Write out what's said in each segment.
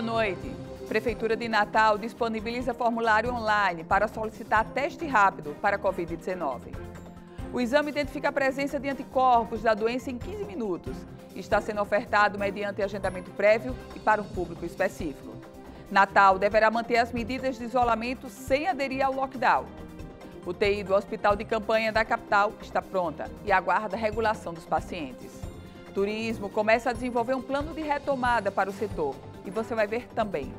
Boa noite. Prefeitura de Natal disponibiliza formulário online para solicitar teste rápido para a Covid-19. O exame identifica a presença de anticorpos da doença em 15 minutos e está sendo ofertado mediante agendamento prévio e para um público específico. Natal deverá manter as medidas de isolamento sem aderir ao lockdown. O UTI do Hospital de Campanha da capital está pronta e aguarda a regulação dos pacientes. Turismo começa a desenvolver um plano de retomada para o setor e você vai ver também.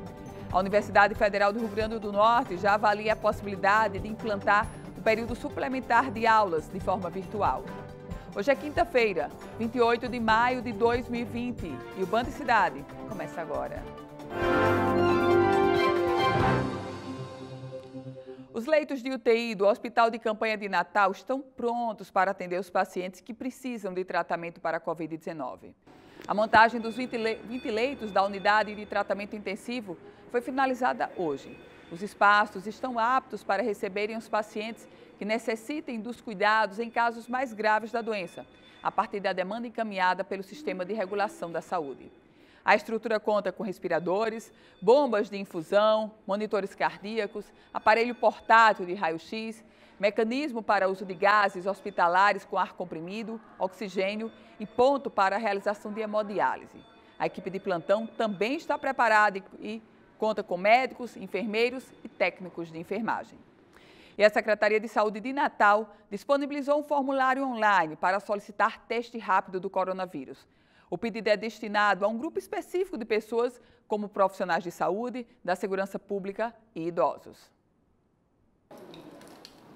A Universidade Federal do Rio Grande do Norte já avalia a possibilidade de implantar o período suplementar de aulas de forma virtual. Hoje é quinta-feira, 28 de maio de 2020 e o Band Cidade começa agora. Os leitos de UTI do Hospital de Campanha de Natal estão prontos para atender os pacientes que precisam de tratamento para a Covid-19. A montagem dos 20 leitos da unidade de tratamento intensivo foi finalizada hoje. Os espaços estão aptos para receberem os pacientes que necessitem dos cuidados em casos mais graves da doença, a partir da demanda encaminhada pelo Sistema de Regulação da Saúde. A estrutura conta com respiradores, bombas de infusão, monitores cardíacos, aparelho portátil de raio-x, mecanismo para uso de gases hospitalares com ar comprimido, oxigênio e ponto para a realização de hemodiálise. A equipe de plantão também está preparada e conta com médicos, enfermeiros e técnicos de enfermagem. E a Secretaria de Saúde de Natal disponibilizou um formulário online para solicitar teste rápido do coronavírus. O pedido é destinado a um grupo específico de pessoas, como profissionais de saúde, da segurança pública e idosos.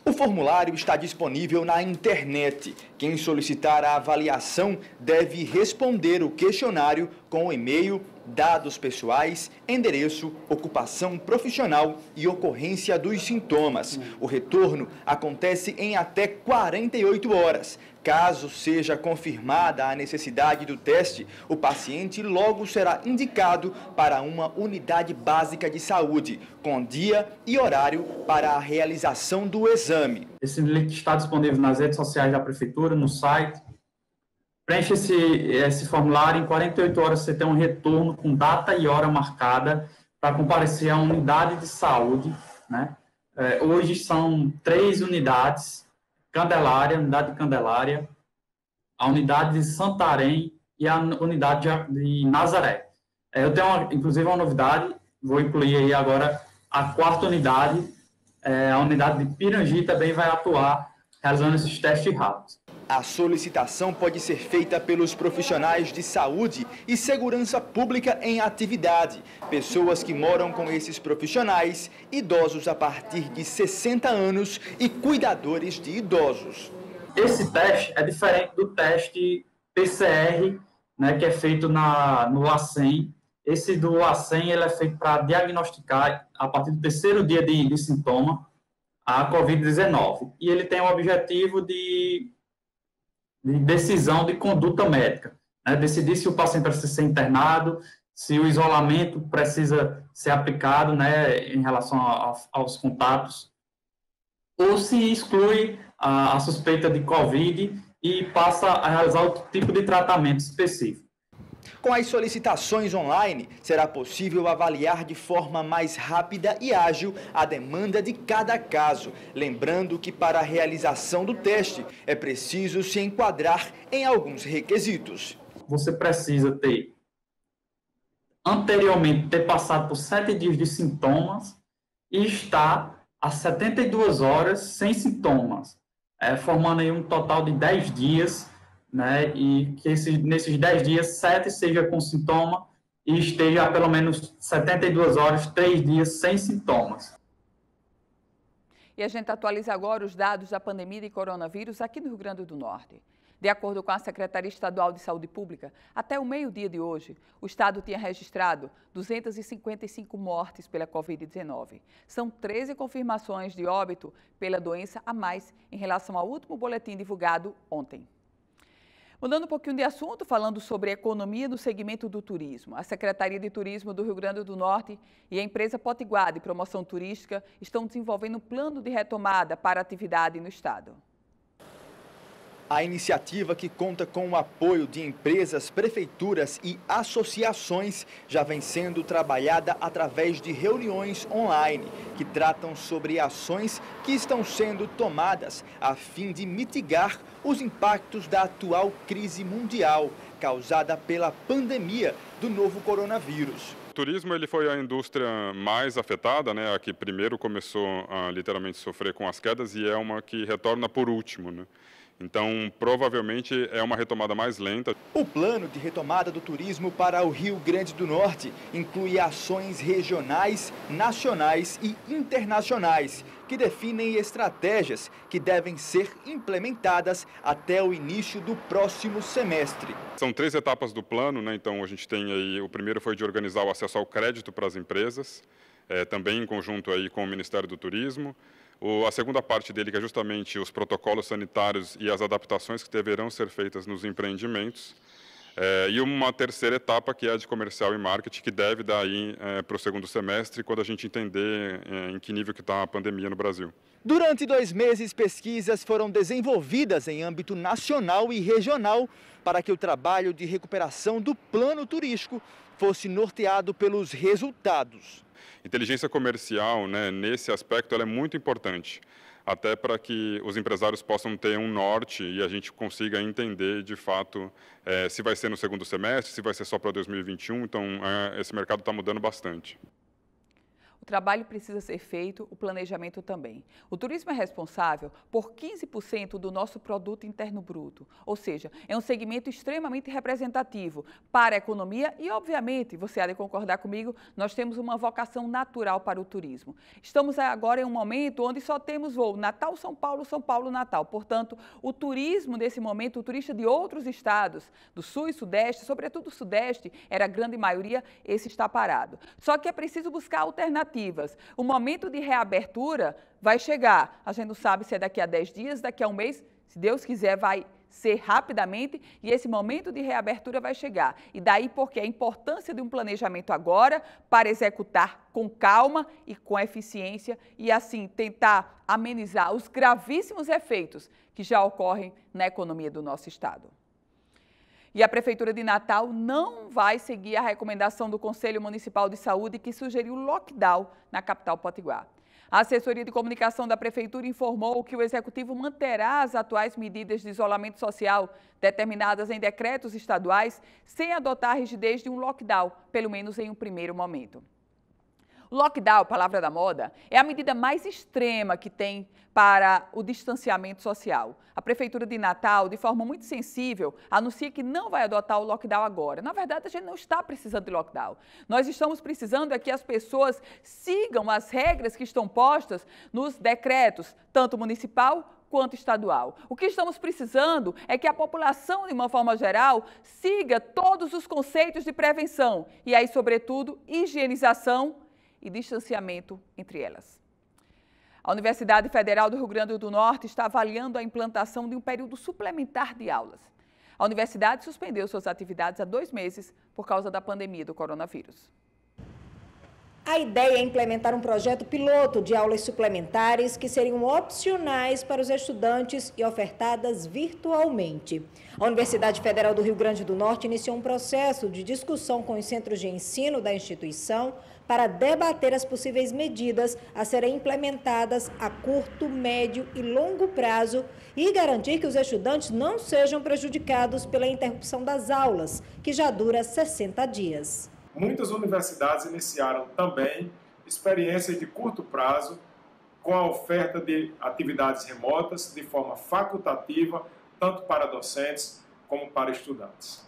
O formulário está disponível na internet. Quem solicitar a avaliação deve responder o questionário com o e-mail, dados pessoais, endereço, ocupação profissional e ocorrência dos sintomas. O retorno acontece em até 48 horas. Caso seja confirmada a necessidade do teste, o paciente logo será indicado para uma unidade básica de saúde, com dia e horário para a realização do exame. Esse link está disponível nas redes sociais da Prefeitura, no site. Preencha esse formulário, em 48 horas você tem um retorno com data e hora marcada para comparecer à unidade de saúde, né? Hoje são 3 unidades, unidade de Candelária, a unidade de Santarém e a unidade de Nazaré. Eu tenho, inclusive, uma novidade, vou incluir aí agora a 4ª unidade, a unidade de Pirangi também vai atuar realizando esses testes rápidos. A solicitação pode ser feita pelos profissionais de saúde e segurança pública em atividade, pessoas que moram com esses profissionais, idosos a partir de 60 anos e cuidadores de idosos. Esse teste é diferente do teste PCR, né, que é feito no LACEN. Esse do LACEN ele é feito para diagnosticar, a partir do 3º dia de sintoma, a Covid-19. E ele tem o objetivo de decisão de conduta médica, né? Decidir se o paciente precisa ser internado, se o isolamento precisa ser aplicado, né, em relação aos contatos, ou se exclui a suspeita de Covid e passa a realizar outro tipo de tratamento específico. Com as solicitações online, será possível avaliar de forma mais rápida e ágil a demanda de cada caso. Lembrando que para a realização do teste é preciso se enquadrar em alguns requisitos. Você precisa anteriormente ter passado por 7 dias de sintomas e estar a 72 horas sem sintomas, formando aí um total de 10 dias, né, e que nesses 10 dias, 7 seja com sintoma e esteja há pelo menos 72 horas, 3 dias sem sintomas. E a gente atualiza agora os dados da pandemia de coronavírus aqui no Rio Grande do Norte. De acordo com a Secretaria Estadual de Saúde Pública, até o meio-dia de hoje, o estado tinha registrado 255 mortes pela Covid-19. São 13 confirmações de óbito pela doença a mais em relação ao último boletim divulgado ontem. Mudando um pouquinho de assunto, falando sobre economia no segmento do turismo. A Secretaria de Turismo do Rio Grande do Norte e a empresa Potiguar de Promoção Turística estão desenvolvendo um plano de retomada para a atividade no estado. A iniciativa, que conta com o apoio de empresas, prefeituras e associações, já vem sendo trabalhada através de reuniões online, que tratam sobre ações que estão sendo tomadas a fim de mitigar os impactos da atual crise mundial, causada pela pandemia do novo coronavírus. O turismo ele foi a indústria mais afetada, né? A que primeiro começou a literalmente sofrer com as quedas e é uma que retorna por último, né? Então, provavelmente, é uma retomada mais lenta. O plano de retomada do turismo para o Rio Grande do Norte inclui ações regionais, nacionais e internacionais, que definem estratégias que devem ser implementadas até o início do próximo semestre. São 3 etapas do plano, né? Então, a gente tem aí, o primeiro foi de organizar o acesso ao crédito para as empresas, também em conjunto aí com o Ministério do Turismo. A segunda parte dele, que é justamente os protocolos sanitários e as adaptações que deverão ser feitas nos empreendimentos. E uma terceira etapa, que é a de comercial e marketing, que deve dar aí para o segundo semestre, quando a gente entender em que nível que está a pandemia no Brasil. Durante 2 meses, pesquisas foram desenvolvidas em âmbito nacional e regional para que o trabalho de recuperação do plano turístico fosse norteado pelos resultados. Inteligência comercial, né, nesse aspecto, ela é muito importante, até para que os empresários possam ter um norte e a gente consiga entender, de fato, se vai ser no segundo semestre, se vai ser só para 2021. Então, esse mercado está mudando bastante. O trabalho precisa ser feito, o planejamento também. O turismo é responsável por 15% do nosso produto interno bruto, ou seja, é um segmento extremamente representativo para a economia e, obviamente, você há de concordar comigo, nós temos uma vocação natural para o turismo. Estamos agora em um momento onde só temos voo Natal-São Paulo, São Paulo-Natal. Portanto, o turismo nesse momento, o turista de outros estados, do Sul e Sudeste, sobretudo o Sudeste, era a grande maioria, esse está parado. Só que é preciso buscar alternativas. O momento de reabertura vai chegar. A gente não sabe se é daqui a 10 dias, daqui a um mês. Se Deus quiser, vai ser rapidamente e esse momento de reabertura vai chegar. E daí porque a importância de um planejamento agora para executar com calma e com eficiência e assim tentar amenizar os gravíssimos efeitos que já ocorrem na economia do nosso estado. E a Prefeitura de Natal não vai seguir a recomendação do Conselho Municipal de Saúde, que sugeriu lockdown na capital potiguar. A assessoria de comunicação da Prefeitura informou que o Executivo manterá as atuais medidas de isolamento social determinadas em decretos estaduais, sem adotar a rigidez de um lockdown, pelo menos em um primeiro momento. O lockdown, palavra da moda, é a medida mais extrema que tem para o distanciamento social. A Prefeitura de Natal, de forma muito sensível, anuncia que não vai adotar o lockdown agora. Na verdade, a gente não está precisando de lockdown. Nós estamos precisando é que as pessoas sigam as regras que estão postas nos decretos, tanto municipal quanto estadual. O que estamos precisando é que a população, de uma forma geral, siga todos os conceitos de prevenção e aí, sobretudo, higienização e distanciamento entre elas. A Universidade Federal do Rio Grande do Norte está avaliando a implantação de um período suplementar de aulas. A universidade suspendeu suas atividades há 2 meses por causa da pandemia do coronavírus. A ideia é implementar um projeto piloto de aulas suplementares que seriam opcionais para os estudantes e ofertadas virtualmente. A Universidade Federal do Rio Grande do Norte iniciou um processo de discussão com os centros de ensino da instituição para debater as possíveis medidas a serem implementadas a curto, médio e longo prazo e garantir que os estudantes não sejam prejudicados pela interrupção das aulas, que já dura 60 dias. Muitas universidades iniciaram também experiências de curto prazo com a oferta de atividades remotas de forma facultativa, tanto para docentes como para estudantes.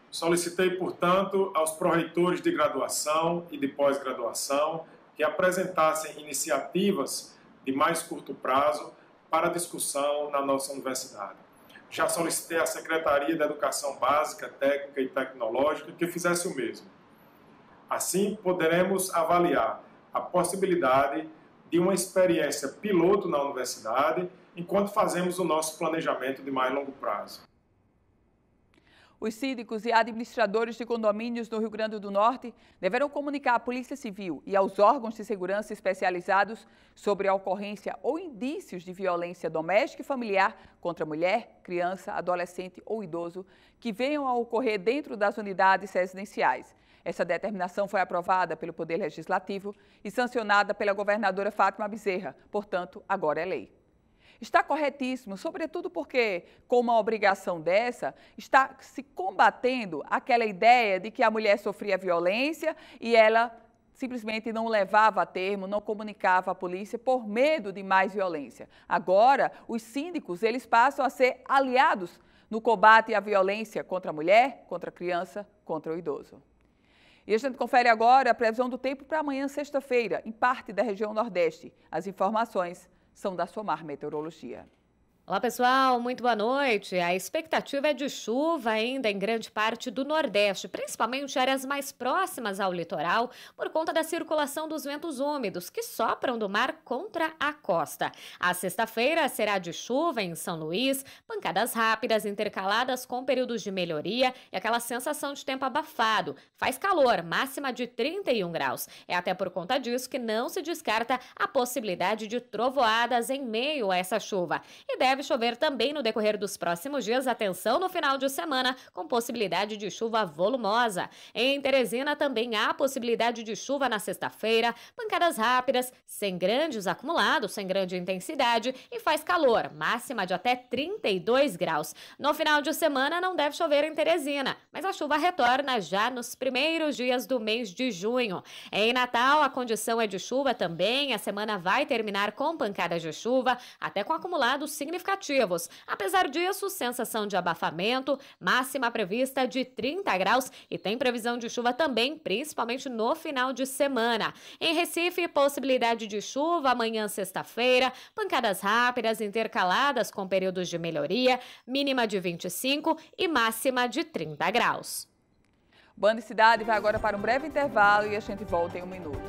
Solicitei, portanto, aos pró-reitores de graduação e de pós-graduação que apresentassem iniciativas de mais curto prazo para discussão na nossa universidade. Já solicitei à Secretaria da Educação Básica, Técnica e Tecnológica que fizesse o mesmo. Assim, poderemos avaliar a possibilidade de uma experiência piloto na universidade, enquanto fazemos o nosso planejamento de mais longo prazo. Os síndicos e administradores de condomínios no Rio Grande do Norte deverão comunicar à Polícia Civil e aos órgãos de segurança especializados sobre a ocorrência ou indícios de violência doméstica e familiar contra mulher, criança, adolescente ou idoso que venham a ocorrer dentro das unidades residenciais. Essa determinação foi aprovada pelo Poder Legislativo e sancionada pela governadora Fátima Bezerra, portanto, agora é lei. Está corretíssimo, sobretudo porque, com uma obrigação dessa, está se combatendo aquela ideia de que a mulher sofria violência e ela simplesmente não levava a termo, não comunicava à polícia por medo de mais violência. Agora, os síndicos, eles passam a ser aliados no combate à violência contra a mulher, contra a criança, contra o idoso. E a gente confere agora a previsão do tempo para amanhã, sexta-feira, em parte da região Nordeste. As informações são da Somar Meteorologia. Olá pessoal, muito boa noite. A expectativa é de chuva ainda em grande parte do Nordeste, principalmente áreas mais próximas ao litoral, por conta da circulação dos ventos úmidos que sopram do mar contra a costa. A sexta-feira será de chuva em São Luís, pancadas rápidas intercaladas com períodos de melhoria e aquela sensação de tempo abafado. Faz calor, máxima de 31 graus. É até por conta disso que não se descarta a possibilidade de trovoadas em meio a essa chuva. E deve chover também no decorrer dos próximos dias, atenção no final de semana, com possibilidade de chuva volumosa. Em Teresina também há possibilidade de chuva na sexta-feira, pancadas rápidas, sem grandes acumulados, sem grande intensidade e faz calor, máxima de até 32 graus. No final de semana não deve chover em Teresina, mas a chuva retorna já nos primeiros dias do mês de junho. Em Natal, a condição é de chuva também, a semana vai terminar com pancadas de chuva, até com acumulados significativos. Apesar disso, sensação de abafamento, máxima prevista de 30 graus e tem previsão de chuva também, principalmente no final de semana. Em Recife, possibilidade de chuva amanhã, sexta-feira, pancadas rápidas intercaladas com períodos de melhoria, mínima de 25 e máxima de 30 graus. Band Cidade vai agora para um breve intervalo e a gente volta em um minuto.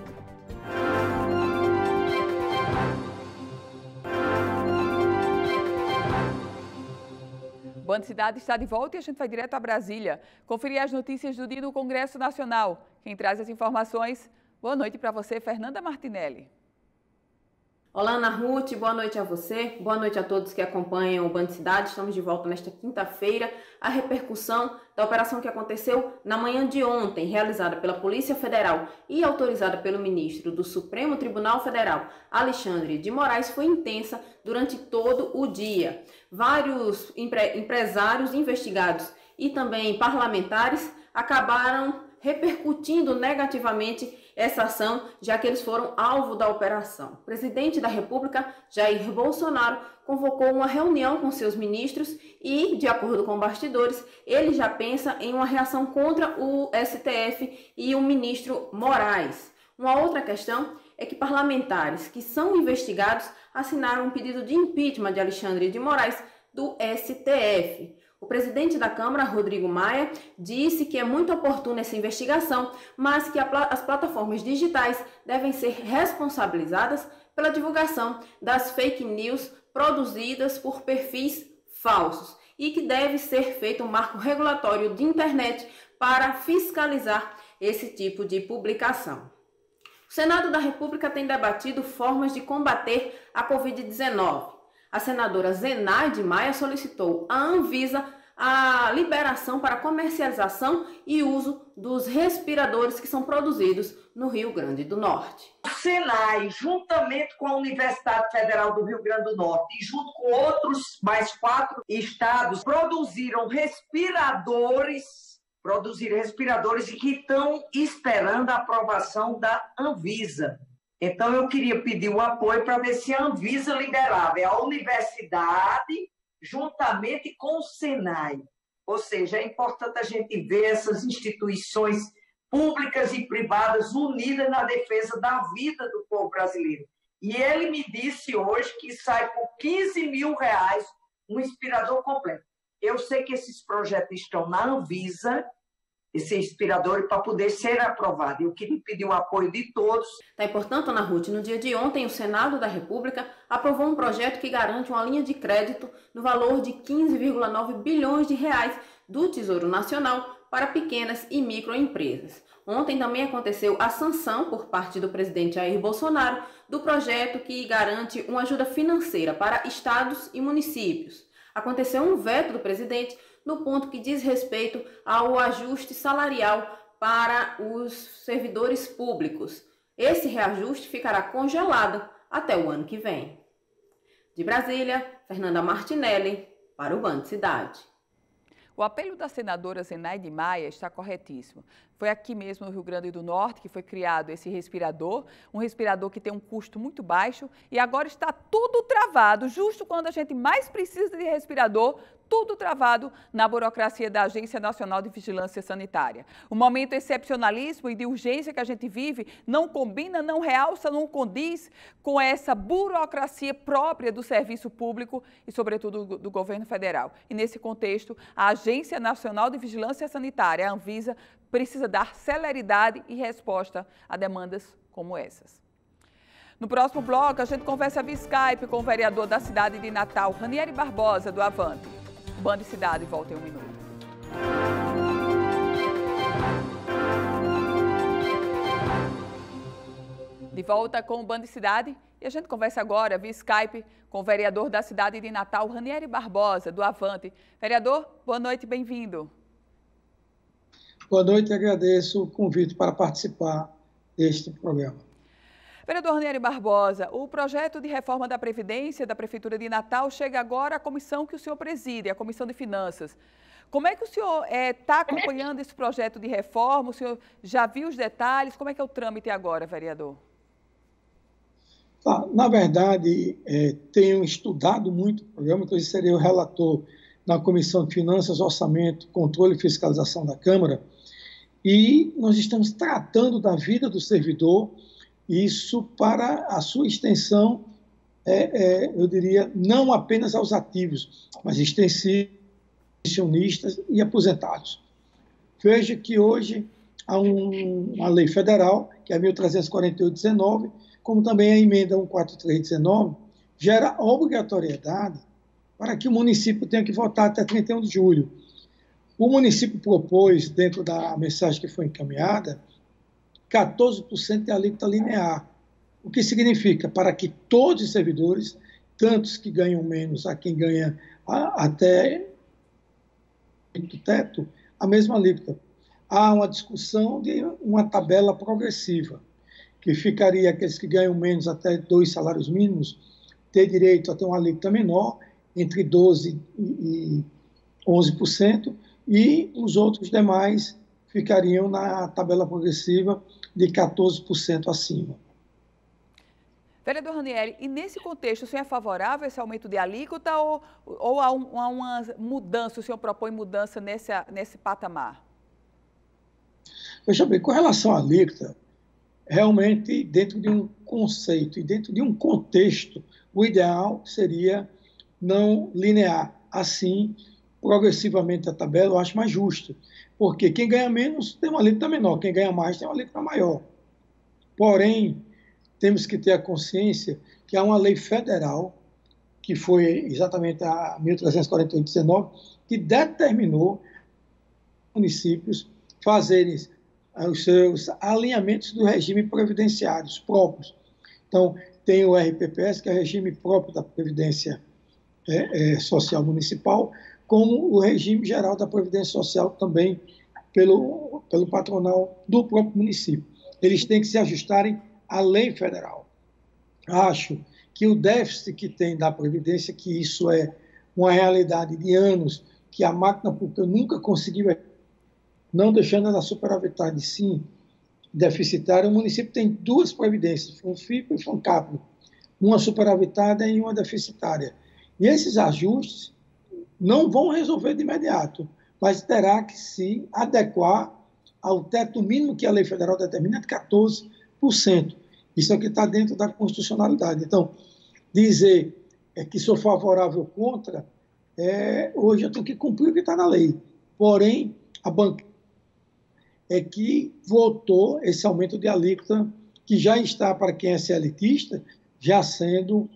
Band Cidade está de volta e a gente vai direto a Brasília conferir as notícias do dia do Congresso Nacional. Quem traz as informações, boa noite para você, Fernanda Martinelli. Olá, Ana Ruth, boa noite a você, boa noite a todos que acompanham o Band Cidade. Estamos de volta nesta quinta-feira. A repercussão da operação que aconteceu na manhã de ontem, realizada pela Polícia Federal e autorizada pelo ministro do Supremo Tribunal Federal, Alexandre de Moraes, foi intensa durante todo o dia. Vários empresários investigados e também parlamentares acabaram repercutindo negativamente essa ação, já que eles foram alvo da operação. O presidente da República, Jair Bolsonaro, convocou uma reunião com seus ministros e, de acordo com bastidores, ele já pensa em uma reação contra o STF e o ministro Moraes. Uma outra questão é que parlamentares que são investigados assinaram um pedido de impeachment de Alexandre de Moraes do STF. O presidente da Câmara, Rodrigo Maia, disse que é muito oportuna essa investigação, mas que as plataformas digitais devem ser responsabilizadas pela divulgação das fake news produzidas por perfis falsos e que deve ser feito um marco regulatório de internet para fiscalizar esse tipo de publicação. O Senado da República tem debatido formas de combater a Covid-19. A senadora Zenaide Maia solicitou à Anvisa a liberação para comercialização e uso dos respiradores que são produzidos no Rio Grande do Norte. O Senai, juntamente com a Universidade Federal do Rio Grande do Norte e junto com outros mais 4 estados, produziram respiradores que estão esperando a aprovação da Anvisa. Então, eu queria pedir o apoio para ver se a Anvisa liberava. É a universidade, juntamente com o Senai. Ou seja, é importante a gente ver essas instituições públicas e privadas unidas na defesa da vida do povo brasileiro. E ele me disse hoje que sai por R$15 mil um respirador completo. Eu sei que esses projetos estão na Anvisa, esse respirador para poder ser aprovado. Eu queria pedir o apoio de todos. Tá, e, portanto, Ana Ruth, no dia de ontem, o Senado da República aprovou um projeto que garante uma linha de crédito no valor de 15,9 bilhões de reais do Tesouro Nacional para pequenas e microempresas. Ontem também aconteceu a sanção por parte do presidente Jair Bolsonaro do projeto que garante uma ajuda financeira para estados e municípios. Aconteceu um veto do presidente no ponto que diz respeito ao ajuste salarial para os servidores públicos. Esse reajuste ficará congelado até o ano que vem. De Brasília, Fernanda Martinelli, para o Band Cidade. O apelo da senadora Zenaide Maia está corretíssimo. Foi aqui mesmo no Rio Grande do Norte que foi criado esse respirador, um respirador que tem um custo muito baixo e agora está tudo travado, justo quando a gente mais precisa de respirador, tudo travado na burocracia da Agência Nacional de Vigilância Sanitária. O momento excepcionalíssimo e de urgência que a gente vive não combina, não realça, não condiz com essa burocracia própria do serviço público e, sobretudo, do governo federal. E, nesse contexto, a Agência Nacional de Vigilância Sanitária, a Anvisa, precisa dar celeridade e resposta a demandas como essas. No próximo bloco, a gente conversa via Skype com o vereador da cidade de Natal, Ranieri Barbosa, do Avante. Band Cidade volta em um minuto. De volta com o Band Cidade e a gente conversa agora via Skype com o vereador da cidade de Natal, Ranieri Barbosa, do Avante. Vereador, boa noite, bem-vindo. Boa noite, agradeço o convite para participar deste programa. Vereador Ranieri Barbosa, o projeto de reforma da Previdência da Prefeitura de Natal chega agora à comissão que o senhor preside, a Comissão de Finanças. Como é que o senhor está acompanhando esse projeto de reforma? O senhor já viu os detalhes? Como é que é o trâmite agora, vereador? Na verdade, tenho estudado muito o programa, inclusive serei o relator na Comissão de Finanças, Orçamento, Controle e Fiscalização da Câmara, e nós estamos tratando da vida do servidor, isso para a sua extensão, eu diria, não apenas aos ativos, mas extensivos, pensionistas e aposentados. Veja que hoje há uma lei federal, que é a 1348/19, como também a emenda 143/19, gera obrigatoriedade para que o município tenha que votar até 31 de julho. O município propôs, dentro da mensagem que foi encaminhada, 14% de alíquota linear, o que significa para que todos os servidores, tantos que ganham menos a quem ganha até o teto, a mesma alíquota. Há uma discussão de uma tabela progressiva, que ficaria aqueles que ganham menos até 2 salários mínimos, ter direito a ter uma alíquota menor, entre 12% e 11%, e os outros demais ficariam na tabela progressiva de 14% acima. Vereador Ranieri, e nesse contexto, o senhor é favorável a esse aumento de alíquota ou há uma mudança, o senhor propõe mudança nesse patamar? Veja bem, com relação à alíquota, realmente, dentro de um conceito e dentro de um contexto, o ideal seria não linear. Assim, progressivamente a tabela eu acho mais justa, porque quem ganha menos tem uma alíquota menor, quem ganha mais tem uma alíquota maior. Porém, temos que ter a consciência que há uma lei federal, que foi exatamente a 1348/19, que determinou municípios fazerem os seus alinhamentos do regime previdenciários próprios. Então, tem o RPPS, que é o regime próprio da Previdência Social Municipal, como o regime geral da Previdência Social também pelo patronal do próprio município. Eles têm que se ajustarem à lei federal. Acho que o déficit que tem da Previdência, que isso é uma realidade de anos, que a máquina pública nunca conseguiu, não deixando ela superavitária, sim, deficitária. O município tem 2 previdências, FUNFIPA e FUNCAPRO, uma superavitária e uma deficitária. E esses ajustes não vão resolver de imediato, mas terá que se adequar ao teto mínimo que a lei federal determina de 14%. Isso é o que está dentro da constitucionalidade. Então, dizer que sou favorável ou contra, hoje eu tenho que cumprir o que está na lei. Porém, a bancada é que votou esse aumento de alíquota, que já está, para quem é CLTista, já sendo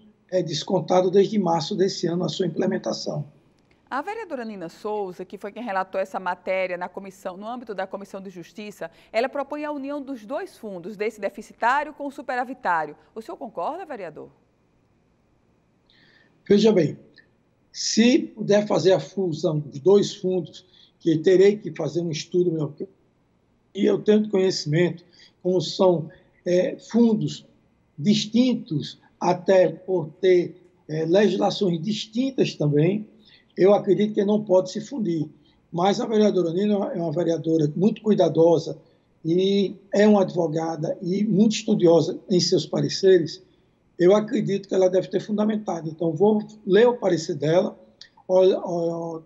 descontado desde março desse ano a sua implementação. A vereadora Nina Souza, que foi quem relatou essa matéria na comissão, no âmbito da Comissão de Justiça, ela propõe a união dos dois fundos, desse deficitário com o superavitário. O senhor concorda, vereador? Veja bem, se puder fazer a fusão dos dois fundos, que terei que fazer um estudo melhor, e eu tenho conhecimento, como são fundos distintos, até por ter legislações distintas também, eu acredito que não pode se fundir. Mas a vereadora Nina é uma vereadora muito cuidadosa e é uma advogada e muito estudiosa em seus pareceres. Eu acredito que ela deve ter fundamentado. Então, vou ler o parecer dela,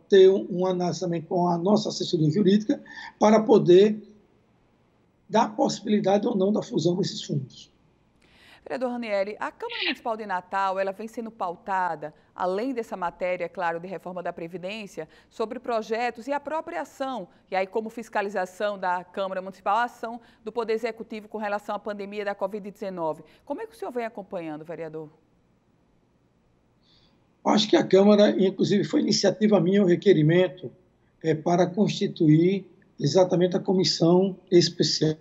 ter um análise também com a nossa assessoria jurídica, para poder dar possibilidade ou não da fusão desses fundos. Vereador Ranieri, a Câmara Municipal de Natal, ela vem sendo pautada, além dessa matéria, claro, de reforma da Previdência, sobre projetos e a própria ação, e aí como fiscalização da Câmara Municipal, a ação do Poder Executivo com relação à pandemia da Covid-19. Como é que o senhor vem acompanhando, vereador? Acho que a Câmara, inclusive, foi iniciativa minha o requerimento para constituir exatamente a comissão especial de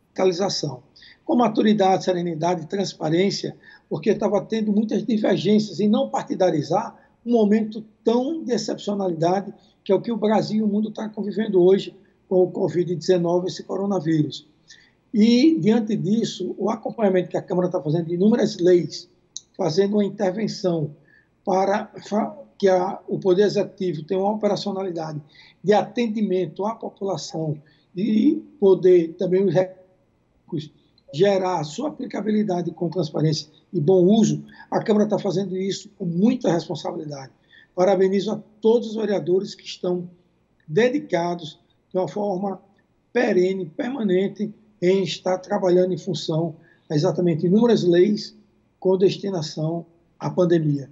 fiscalização. Com maturidade, serenidade e transparência, porque estava tendo muitas divergências e não partidarizar um momento tão de excepcionalidade que é o que o Brasil e o mundo estão convivendo hoje com o Covid-19, esse coronavírus. E, diante disso, o acompanhamento que a Câmara está fazendo de inúmeras leis, fazendo uma intervenção para que o Poder Executivo tenha uma operacionalidade de atendimento à população e poder também os recursos gerar a sua aplicabilidade com transparência e bom uso, a Câmara está fazendo isso com muita responsabilidade. Parabenizo a todos os vereadores que estão dedicados de uma forma perene, permanente, em estar trabalhando em função exatamente de inúmeras leis com destinação à pandemia.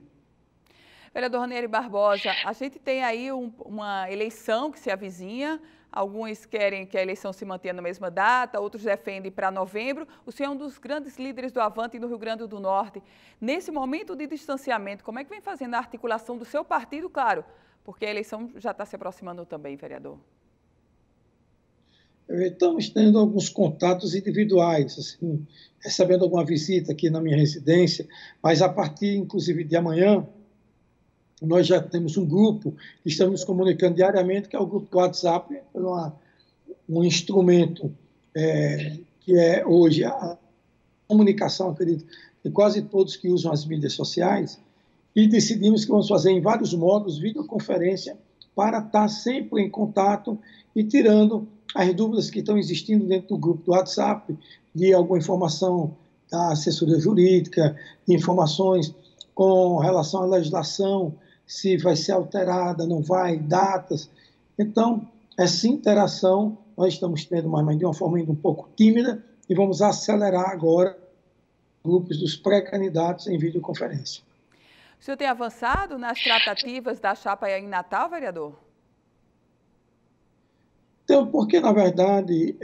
Vereador Ranieri Barbosa, a gente tem aí uma eleição que se avizinha. Alguns querem que a eleição se mantenha na mesma data, outros defendem para novembro. O senhor é um dos grandes líderes do Avante no Rio Grande do Norte. Nesse momento de distanciamento, como é que vem fazendo a articulação do seu partido, claro? Porque a eleição já está se aproximando também, vereador. Estamos tendo alguns contatos individuais, assim, recebendo alguma visita aqui na minha residência, mas a partir, inclusive, de amanhã, nós já temos um grupo que estamos nos comunicando diariamente, que é o grupo do WhatsApp, um instrumento que é hoje a comunicação, acredito, de quase todos que usam as mídias sociais, e decidimos que vamos fazer em vários módulos videoconferência para estar sempre em contato e tirando as dúvidas que estão existindo dentro do grupo do WhatsApp, de alguma informação da assessoria jurídica, de informações com relação à legislação, se vai ser alterada, não vai, datas. Então, essa interação nós estamos tendo, mas de uma forma ainda um pouco tímida, e vamos acelerar agora grupos dos pré-candidatos em videoconferência. O senhor tem avançado nas tratativas da chapa em Natal, vereador? Então, porque, na verdade,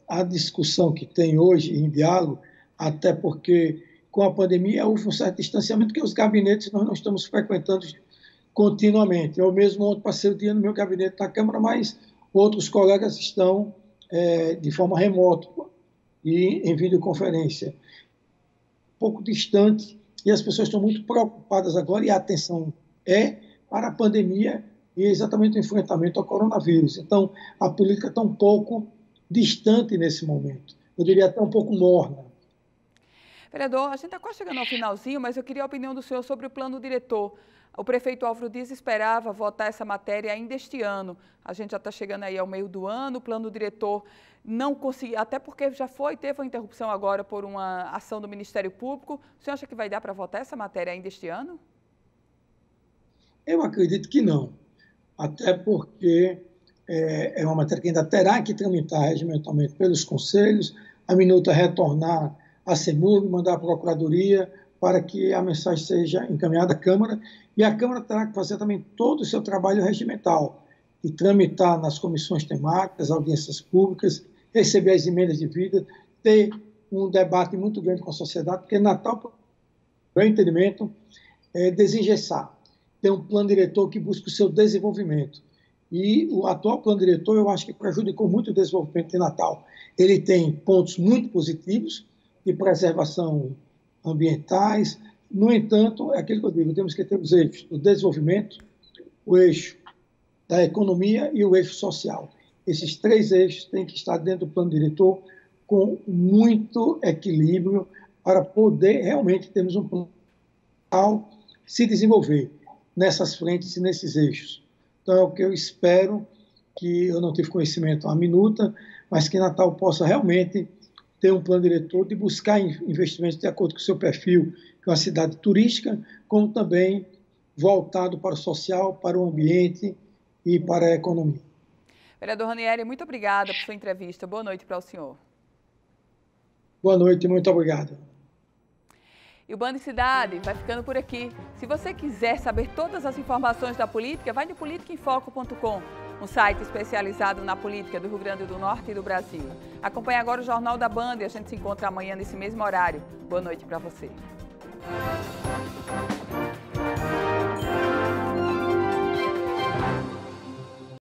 a discussão que tem hoje em diálogo, até porque com a pandemia houve um certo distanciamento, que os gabinetes nós não estamos frequentando continuamente. Eu mesmo ontem passei o dia no meu gabinete na Câmara, mas outros colegas estão de forma remota e em videoconferência. Um pouco distante, e as pessoas estão muito preocupadas agora, e a atenção é para a pandemia e exatamente o enfrentamento ao coronavírus. Então, a política está um pouco distante nesse momento. Eu diria até um pouco morna. Vereador, a gente está quase chegando ao finalzinho, mas eu queria a opinião do senhor sobre o plano diretor. O prefeito Álvaro Dias esperava votar essa matéria ainda este ano. A gente já está chegando aí ao meio do ano, o plano diretor não conseguiu, até porque teve uma interrupção agora por uma ação do Ministério Público. O senhor acha que vai dar para votar essa matéria ainda este ano? Eu acredito que não, até porque é uma matéria que ainda terá que tramitar regimentalmente pelos conselhos, a minuta retornar a CEMURB, mandar à Procuradoria para que a mensagem seja encaminhada à Câmara, e a Câmara terá que fazer também todo o seu trabalho regimental. de tramitar nas comissões temáticas, audiências públicas, receber as emendas de vida, ter um debate muito grande com a sociedade, porque Natal, no meu entendimento, é desengessar, ter um plano diretor que busque o seu desenvolvimento. E o atual plano diretor, eu acho que prejudicou muito o desenvolvimento de Natal. Ele tem pontos muito positivos de preservação ambientais. No entanto, é aquilo que eu digo, temos que ter os eixos do desenvolvimento, o eixo da economia e o eixo social. Esses 3 eixos têm que estar dentro do plano diretor com muito equilíbrio para poder realmente termos um plano se desenvolver nessas frentes e nesses eixos. Então, é o que eu espero, que eu não tive conhecimento à minuta, mas que Natal possa realmente ter um plano diretor de buscar investimentos de acordo com o seu perfil, que é uma cidade turística, como também voltado para o social, para o ambiente e para a economia. Vereador Ranieri, muito obrigada por sua entrevista. Boa noite para o senhor. Boa noite, muito obrigado. E o Band Cidade vai ficando por aqui. Se você quiser saber todas as informações da política, vai no politicaemfoco.com, um site especializado na política do Rio Grande do Norte e do Brasil. Acompanhe agora o Jornal da Band e a gente se encontra amanhã nesse mesmo horário. Boa noite para você.